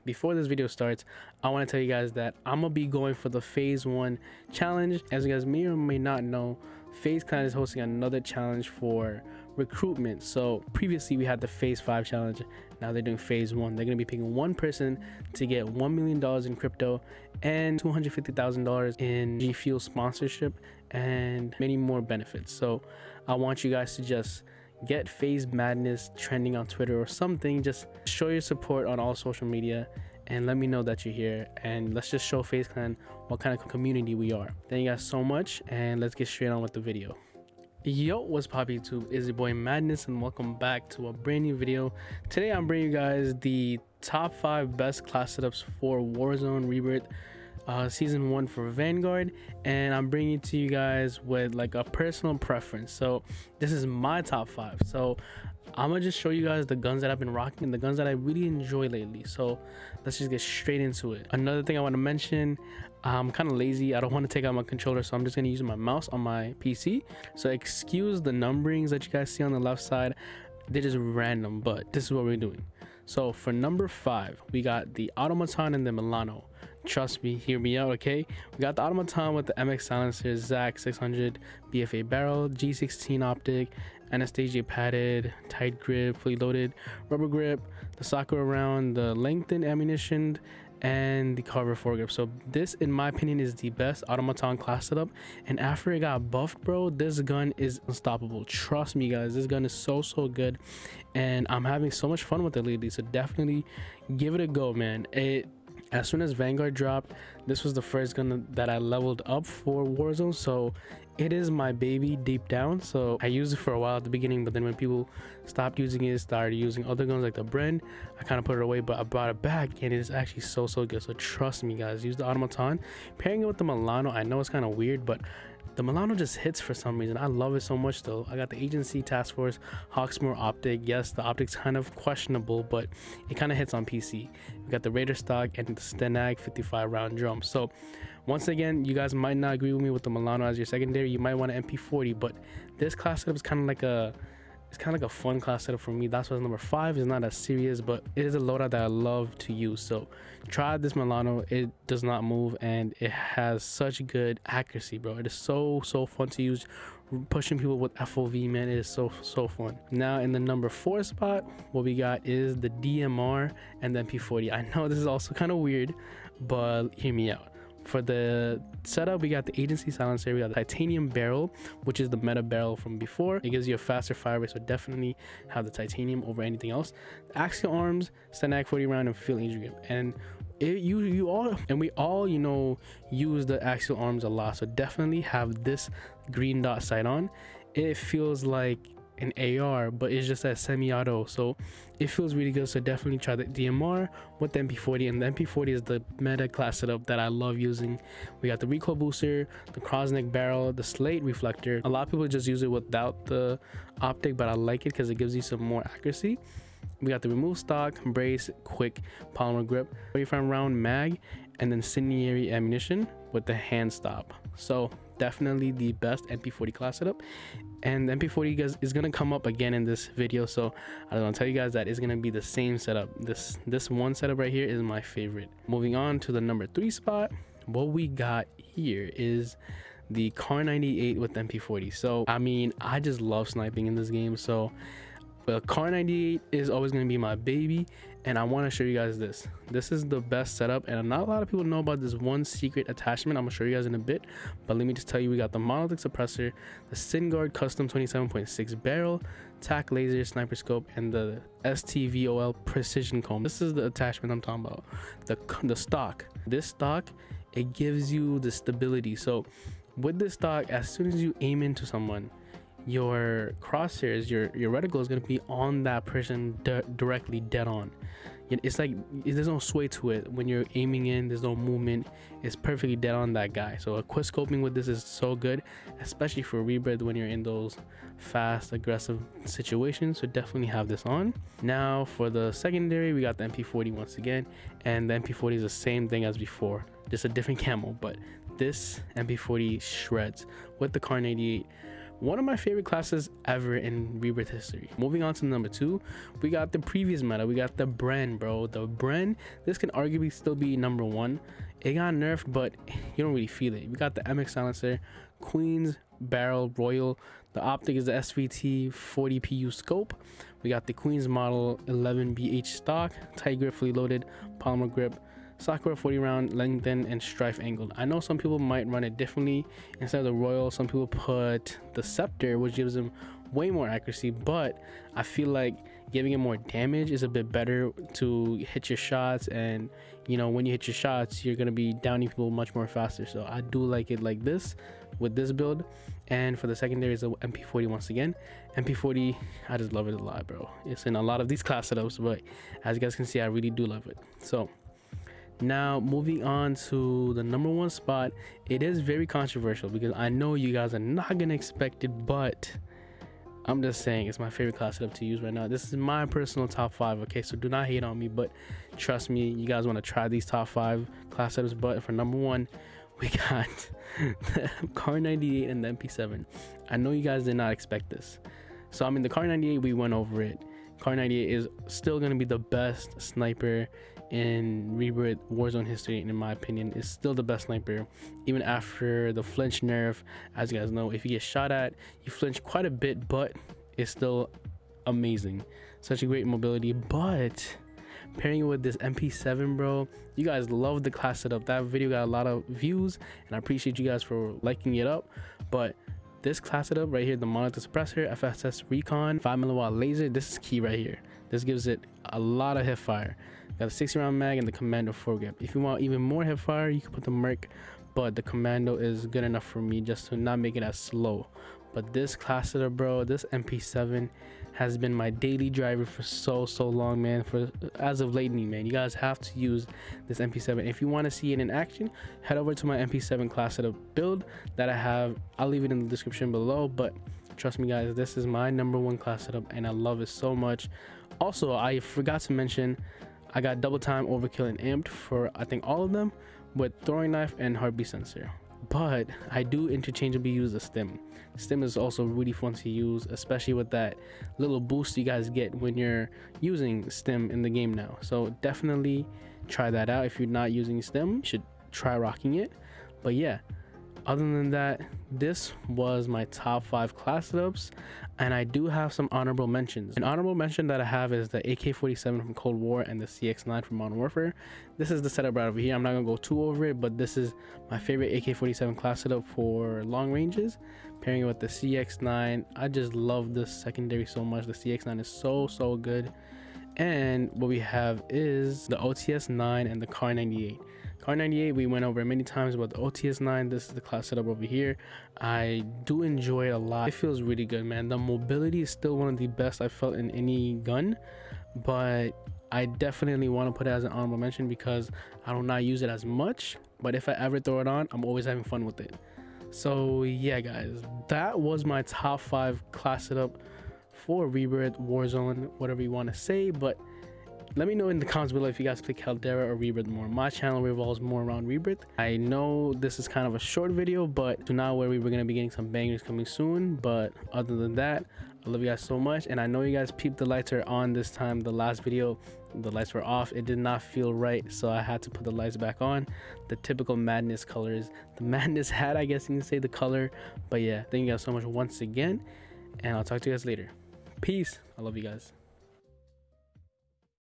before this video starts, I want to tell you guys that I'm gonna be going for the phase 1 challenge. As you guys may or may not know, FaZe is hosting another challenge for recruitment. So previously we had the phase 5 challenge. Now they're doing phase 1. They're gonna be picking one person to get $1 million in crypto and $250,000 in gfuel sponsorship and many more benefits. So I want you guys to just get FaZe Madness trending on Twitter or something. Just show your support on all social media and let me know that you're here, and let's just show FaZe Clan what kind of community we are. Thank you guys so much, and let's get straight on with the video. Yo, what's pop YouTube? It's your boy MAHDNESS and welcome back to a brand new video. Today I'm bringing you guys the top 5 best class setups for Warzone Rebirth season 1 for Vanguard, and I'm bringing it to you guys with like a personal preference. So this is my top 5. So I'm gonna just show you guys the guns that I've been rocking and the guns that I really enjoy lately. So let's just get straight into it. Another thing I want to mention, I'm kind of lazy. I don't want to take out my controller, so I'm just gonna use my mouse on my PC. So excuse the numberings that you guys see on the left side. They're just random, but this is what we're doing. So for number 5, we got the AUTOMATON and the MILANO. Trust me, hear me out, okay? We got the AUTOMATON with the MX silencer, ZAC 600 BFA barrel, G16 optic, Anastasia padded, tight grip, fully loaded, rubber grip, the Sakura round, the lengthened ammunition, and the cover foregrip. So this, in my opinion, is the best AUTOMATON class setup, and after it got buffed, bro, this gun is unstoppable. Trust me guys, this gun is so good, and I'm having so much fun with it lately. So definitely give it a go, man. As soon as Vanguard dropped, this was the first gun that I leveled up for Warzone, so it is my baby deep down. So I used it for a while at the beginning, but then when people stopped using it, started using other guns like the BREN, I kind of put it away, but I brought it back and it is actually so good. So trust me guys, use the AUTOMATON. Pairing it with the MILANO, I know it's kind of weird, but the MILANO just hits for some reason. I love it so much though. I got the Agency Task Force Hawksmoor optic. Yes, the optic's kind of questionable, but it kind of hits on PC. We got the Raider stock and the Stenag 55 round drum. So once again, you guys might not agree with me with the MILANO as your secondary. You might want an MP40, but this class setup is kind of like a fun class setup for me. That's why it's number 5. It's not as serious, but it is a loadout that I love to use. So try this MILANO. It does not move and it has such good accuracy, bro. It is so fun to use, pushing people with FOV, man. It is so fun. Now in the number 4 spot, what we got is the DMR and the MP40. I know this is also kind of weird, but hear me out. For the setup, we got the Agency silencer, we got the titanium barrel, which is the meta barrel from before. It gives you a faster fire rate, so definitely have the titanium over anything else. The axial arms, Stenag 40 round, and field angel grip. And we all you know use the axial arms a lot, so definitely have this green dot sight on. It feels like an AR, but it's just a semi-auto, so it feels really good. So definitely try the DMR with the MP40, and the MP40 is the meta class setup that I love using. We got the recoil booster, the crossneck barrel, the slate reflector. A lot of people just use it without the optic, but I like it because it gives you some more accuracy. We got the remove stock, brace, quick polymer grip, 45 round mag, and then incendiary ammunition with the hand stop. So definitely the best MP40 class setup, and the MP40 guys is gonna come up again in this video, so I want to tell you guys that it's gonna be the same setup. This one setup right here is my favorite. Moving on to the number 3 spot, what we got here is the Kar98 with MP40. So I mean, I just love sniping in this game, so the Kar98 is always going to be my baby, and I want to show you guys this. This is the best setup, and not a lot of people know about this one secret attachment. I'm going to show you guys in a bit, but let me just tell you, we got the monolithic suppressor, the SynGuard custom 27.6 barrel, tac laser, sniper scope, and the STVOL precision comb. This is the attachment I'm talking about. The stock. This stock, it gives you the stability. So with this stock, as soon as you aim into someone, your crosshairs, your reticle is going to be on that person directly dead on. It's like there's no sway to it. When you're aiming in, there's no movement. It's perfectly dead on that guy. So a quick scoping with this is so good, especially for Rebirth when you're in those fast aggressive situations. So definitely have this on. Now for the secondary, we got the MP40 once again, and the MP40 is the same thing as before, just a different camo, but this MP40 shreds with the Kar98 One of my favorite classes ever in Rebirth history. Moving on to number 2, we got the previous meta. We got the BREN, bro. The BREN, this can arguably still be number 1. It got nerfed, but you don't really feel it. We got the MX silencer, Queen's barrel royal. The optic is the SVT 40 PU scope. We got the Queen's model 11 BH stock, tight grip, fully loaded, polymer grip, Sakura 40 round, lengthened and strife angled. I know some people might run it differently. Instead of the royal, some people put the scepter, which gives them way more accuracy, but I feel like giving it more damage is a bit better to hit your shots, and you know, when you hit your shots, you're gonna be downing people much more faster. So I do like it like this with this build. And for the secondary is a MP40 once again. MP40, I just love it a lot, bro. It's in a lot of these class setups, but as you guys can see, I really do love it. So now moving on to the number 1 spot, it is very controversial because I know you guys are not gonna expect it, but I'm just saying it's my favorite class setup to use right now. This is my personal top 5, okay? So do not hate on me, but trust me, you guys want to try these top 5 class setups. But for number 1, we got the Kar98 and the MP7. I know you guys did not expect this. So I mean, the Kar98, we went over it. Kar98 is still going to be the best sniper in Rebirth Warzone history, and in my opinion is still the best sniper even after the flinch nerf. As you guys know, if you get shot at, you flinch quite a bit, but it's still amazing. Such a great mobility. But pairing it with this MP7, bro, you guys love the class setup. That video got a lot of views and I appreciate you guys for liking it up. But this class setup right here, the monitor suppressor, FSS recon, 5mm laser, this is key right here. This gives it a lot of hipfire. Got a 60 round mag and the commando foregrip. If you want even more hipfire, you can put the merc, but the commando is good enough for me just to not make it as slow. But this class setup, bro, this MP7 has been my daily driver for so long, man. For as of lately, man, you guys have to use this MP7. If you want to see it in action, head over to my MP7 class setup build that I have. I'll leave it in the description below, but trust me guys, this is my number 1 class setup and I love it so much. Also, I forgot to mention, I got double time, overkill, and amped for I think all of them with throwing knife and heartbeat sensor. But I do interchangeably use the stim. Stim is also really fun to use, especially with that little boost you guys get when you're using stim in the game now. So definitely try that out. If you're not using stim, you should try rocking it. But yeah, other than that, this was my top 5 class setups, and I do have some honorable mentions. An honorable mention that I have is the AK-47 from Cold War and the CX-9 from Modern Warfare. This is the setup right over here. I'm not gonna go too over it, but this is my favorite AK-47 class setup for long ranges. Pairing it with the CX-9, I just love this secondary so much. The CX-9 is so good. And what we have is the OTS-9 and the Kar98. Kar98 we went over many times, but the OTS-9, this is the class setup over here. I do enjoy it a lot. It feels really good, man. The mobility is still one of the best I felt in any gun, but I definitely want to put it as an honorable mention because I do not use it as much, but if I ever throw it on, I'm always having fun with it. So yeah guys, that was my top 5 class setup for Rebirth, Warzone, whatever you want to say. But let me know in the comments below if you guys play Caldera or Rebirth more. My channel revolves more around Rebirth. I know this is kind of a short video, but to now where we were going to be getting some bangers coming soon. But other than that, I love you guys so much, and I know you guys peeped the lights are on this time. The last video, the lights were off. It did not feel right, so I had to put the lights back on. The typical madness colors, the madness hat, I guess you can say, the color. But yeah, thank you guys so much once again, and I'll talk to you guys later. Peace. I love you guys.